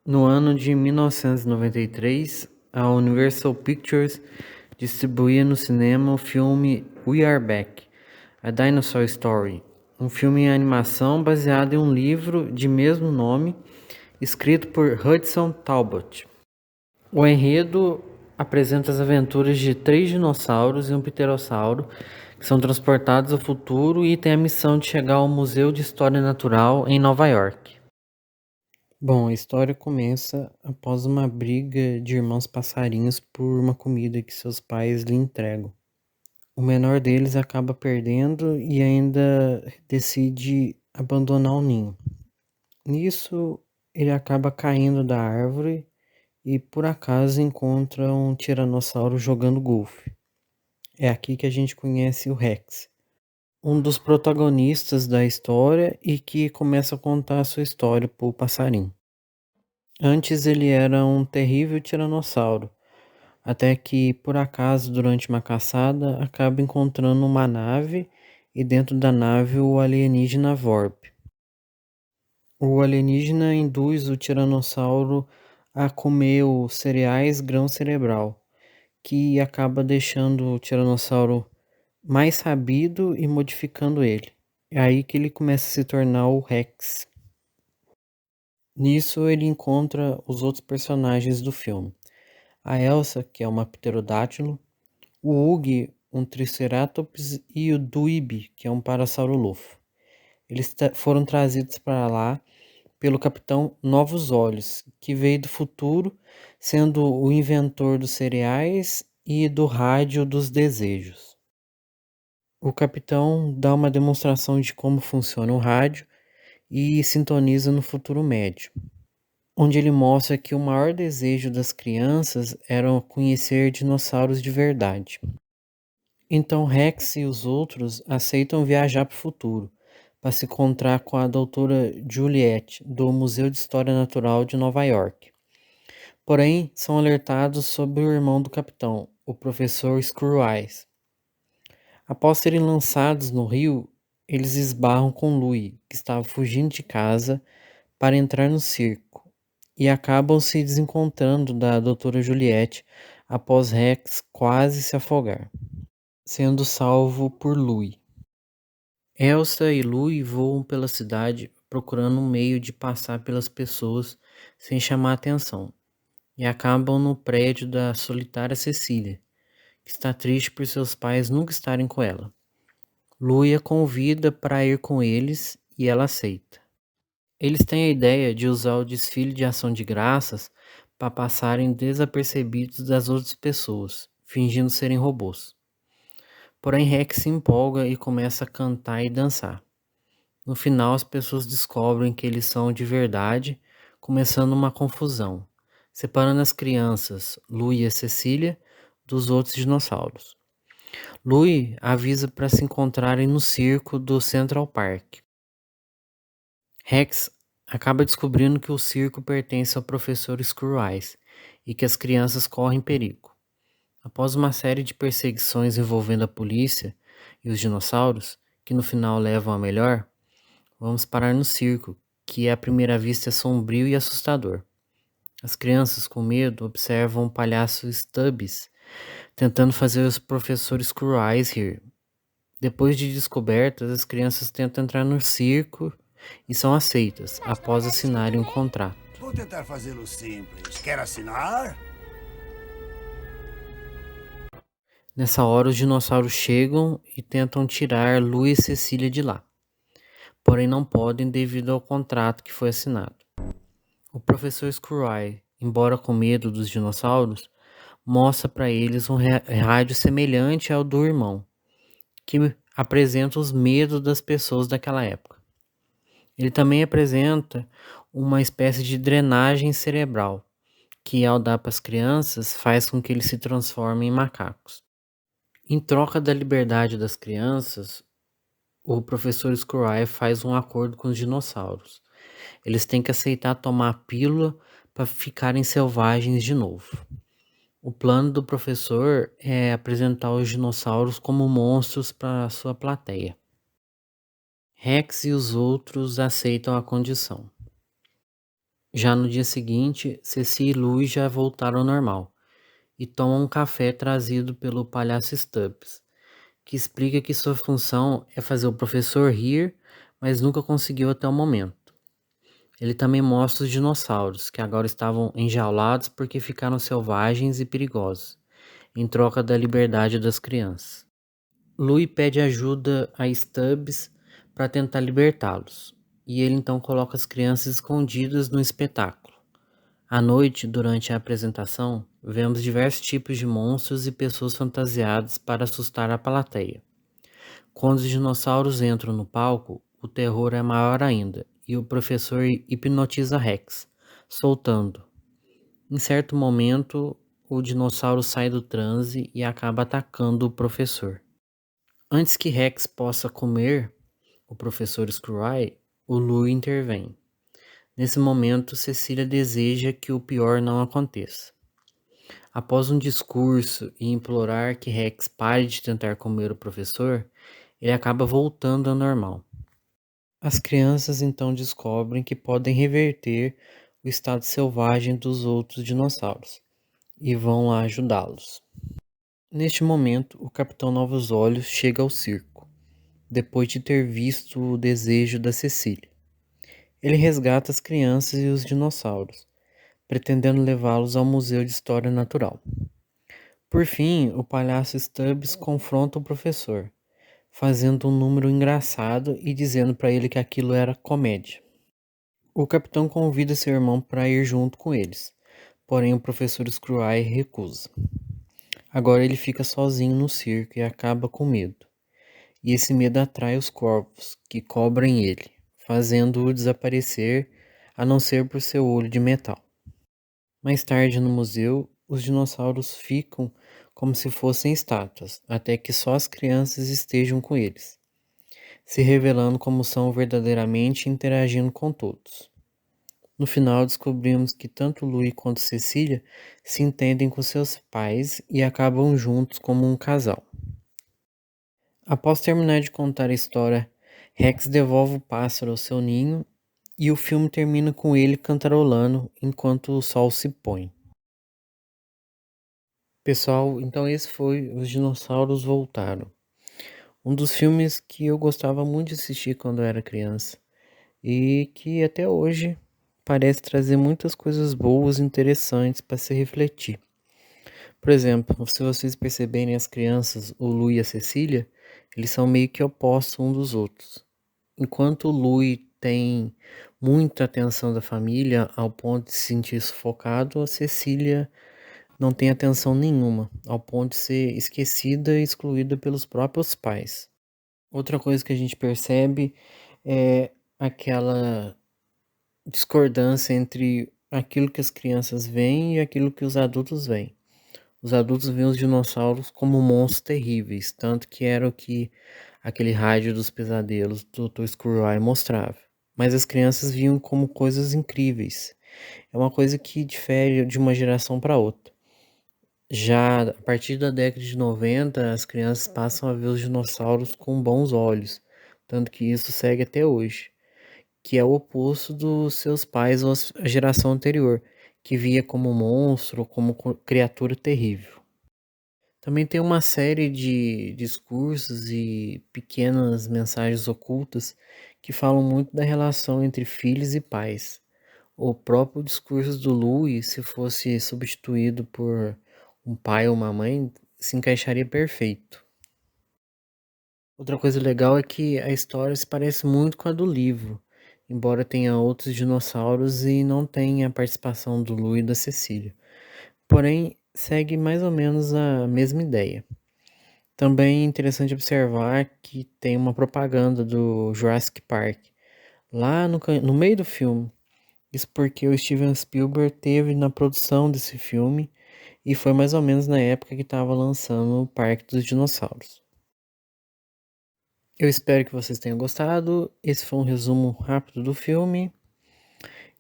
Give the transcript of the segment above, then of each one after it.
No ano de 1993, a Universal Pictures distribuía no cinema o filme We Are Back: A Dinosaur Story, um filme em animação baseado em um livro de mesmo nome, escrito por Hudson Talbot. O enredo apresenta as aventuras de 3 dinossauros e um pterossauro que são transportados ao futuro e têm a missão de chegar ao Museu de História Natural em Nova York. Bom, a história começa após uma briga de irmãos passarinhos por uma comida que seus pais lhe entregam. O menor deles acaba perdendo e ainda decide abandonar o ninho. Nisso, ele acaba caindo da árvore e por acaso encontra um tiranossauro jogando golfe. É aqui que a gente conhece o Rex, um dos protagonistas da história e que começa a contar a sua história para o passarinho. Antes ele era um terrível tiranossauro, até que, por acaso, durante uma caçada, acaba encontrando uma nave e dentro da nave o alienígena Vorp. O alienígena induz o tiranossauro a comer os cereais grão cerebral, que acaba deixando o tiranossauro mais sabido e modificando ele. É aí que ele começa a se tornar o Rex. Nisso ele encontra os outros personagens do filme. A Elsa, que é uma pterodátilo, o Ugg, um triceratops, e o Duibe, que é um parasaurolofo. Eles foram trazidos para lá pelo capitão Novos Olhos, que veio do futuro, sendo o inventor dos cereais e do rádio dos desejos. O capitão dá uma demonstração de como funciona o rádio e sintoniza no futuro médio, onde ele mostra que o maior desejo das crianças era conhecer dinossauros de verdade. Então Rex e os outros aceitam viajar para o futuro, para se encontrar com a doutora Juliette, do Museu de História Natural de Nova York. Porém, são alertados sobre o irmão do capitão, o professor Screw Eyes. Após serem lançados no rio, eles esbarram com Louie, que estava fugindo de casa para entrar no circo, e acabam se desencontrando da doutora Juliette após Rex quase se afogar, sendo salvo por Louie. Elsa e Louie voam pela cidade procurando um meio de passar pelas pessoas sem chamar atenção, e acabam no prédio da solitária Cecília, que está triste por seus pais nunca estarem com ela. Louie a convida para ir com eles e ela aceita. Eles têm a ideia de usar o desfile de ação de graças para passarem desapercebidos das outras pessoas, fingindo serem robôs. Porém, Rex se empolga e começa a cantar e dançar. No final, as pessoas descobrem que eles são de verdade, começando uma confusão, separando as crianças, Louie e a Cecília, dos outros dinossauros. Louie avisa para se encontrarem no circo do Central Park. Rex acaba descobrindo que o circo pertence ao professor Screw Eyes e que as crianças correm perigo. Após uma série de perseguições envolvendo a polícia e os dinossauros, que no final levam a melhor, vamos parar no circo, que à primeira vista é sombrio e assustador. As crianças, com medo, observam o palhaço Stubbs tentando fazer os professores Screw Eyes rir. Depois de descobertas, as crianças tentam entrar no circo e são aceitas após assinarem um contrato. Vou tentar fazê-lo simples. Quer assinar? Nessa hora, os dinossauros chegam e tentam tirar Lu e Cecília de lá, porém não podem devido ao contrato que foi assinado. O professor Screw-Eye, embora com medo dos dinossauros, mostra para eles um rádio semelhante ao do irmão, que apresenta os medos das pessoas daquela época. Ele também apresenta uma espécie de drenagem cerebral, que ao dar para as crianças faz com que eles se transformem em macacos. Em troca da liberdade das crianças, o professor Screw faz um acordo com os dinossauros. Eles têm que aceitar tomar a pílula para ficarem selvagens de novo. O plano do professor é apresentar os dinossauros como monstros para sua plateia. Rex e os outros aceitam a condição. Já no dia seguinte, Ceci e Louie já voltaram ao normal e tomam um café trazido pelo palhaço Stubbs, que explica que sua função é fazer o professor rir, mas nunca conseguiu até o momento. Ele também mostra os dinossauros, que agora estavam enjaulados porque ficaram selvagens e perigosos, em troca da liberdade das crianças. Louie pede ajuda a Stubbs para tentar libertá-los, e ele então coloca as crianças escondidas no espetáculo. À noite, durante a apresentação, vemos diversos tipos de monstros e pessoas fantasiadas para assustar a plateia. Quando os dinossauros entram no palco, o terror é maior ainda, e o professor hipnotiza Rex, soltando. Em certo momento, o dinossauro sai do transe e acaba atacando o professor. Antes que Rex possa comer o professor Screwy, o Louie intervém. Nesse momento, Cecília deseja que o pior não aconteça. Após um discurso e implorar que Rex pare de tentar comer o professor, ele acaba voltando ao normal. As crianças então descobrem que podem reverter o estado selvagem dos outros dinossauros e vão lá ajudá-los. Neste momento, o Capitão Novos Olhos chega ao circo, depois de ter visto o desejo da Cecília. Ele resgata as crianças e os dinossauros, pretendendo levá-los ao Museu de História Natural. Por fim, o palhaço Stubbs confronta o professor, fazendo um número engraçado e dizendo para ele que aquilo era comédia. O capitão convida seu irmão para ir junto com eles, porém o professor Screwy recusa. Agora ele fica sozinho no circo e acaba com medo. E esse medo atrai os corvos, que cobrem ele, fazendo-o desaparecer, a não ser por seu olho de metal. Mais tarde no museu, os dinossauros ficam como se fossem estátuas, até que só as crianças estejam com eles, se revelando como são verdadeiramente e interagindo com todos. No final, descobrimos que tanto Louie quanto Cecília se entendem com seus pais e acabam juntos como um casal. Após terminar de contar a história, Rex devolve o pássaro ao seu ninho e o filme termina com ele cantarolando enquanto o sol se põe. Pessoal, então esse foi Os Dinossauros Voltaram. Um dos filmes que eu gostava muito de assistir quando eu era criança e que até hoje parece trazer muitas coisas boas e interessantes para se refletir. Por exemplo, se vocês perceberem as crianças, o Lu e a Cecília, eles são meio que opostos um dos outros. Enquanto o Louie tem muita atenção da família ao ponto de se sentir sufocado, a Cecília não tem atenção nenhuma, ao ponto de ser esquecida e excluída pelos próprios pais. Outra coisa que a gente percebe é aquela discordância entre aquilo que as crianças veem e aquilo que os adultos veem. Os adultos veem os dinossauros como monstros terríveis, tanto que era o que aquele rádio dos pesadelos do Dr. Screwy mostrava. Mas as crianças viam como coisas incríveis. É uma coisa que difere de uma geração para outra. Já a partir da década de 90, as crianças passam a ver os dinossauros com bons olhos, tanto que isso segue até hoje, que é o oposto dos seus pais ou a geração anterior, que via como monstro, como criatura terrível. Também tem uma série de discursos e pequenas mensagens ocultas que falam muito da relação entre filhos e pais. O próprio discurso do Louie, se fosse substituído por um pai ou uma mãe, se encaixaria perfeito. Outra coisa legal é que a história se parece muito com a do livro, embora tenha outros dinossauros e não tenha a participação do Louie e da Cecília. Porém, segue mais ou menos a mesma ideia. Também é interessante observar que tem uma propaganda do Jurassic Park lá no meio do filme. Isso porque o Steven Spielberg teve na produção desse filme e foi mais ou menos na época que estava lançando o Parque dos Dinossauros. Eu espero que vocês tenham gostado. Esse foi um resumo rápido do filme.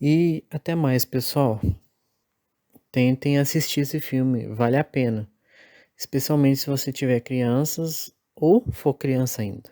E até mais, pessoal. Tentem assistir esse filme, vale a pena. Especialmente se você tiver crianças ou for criança ainda.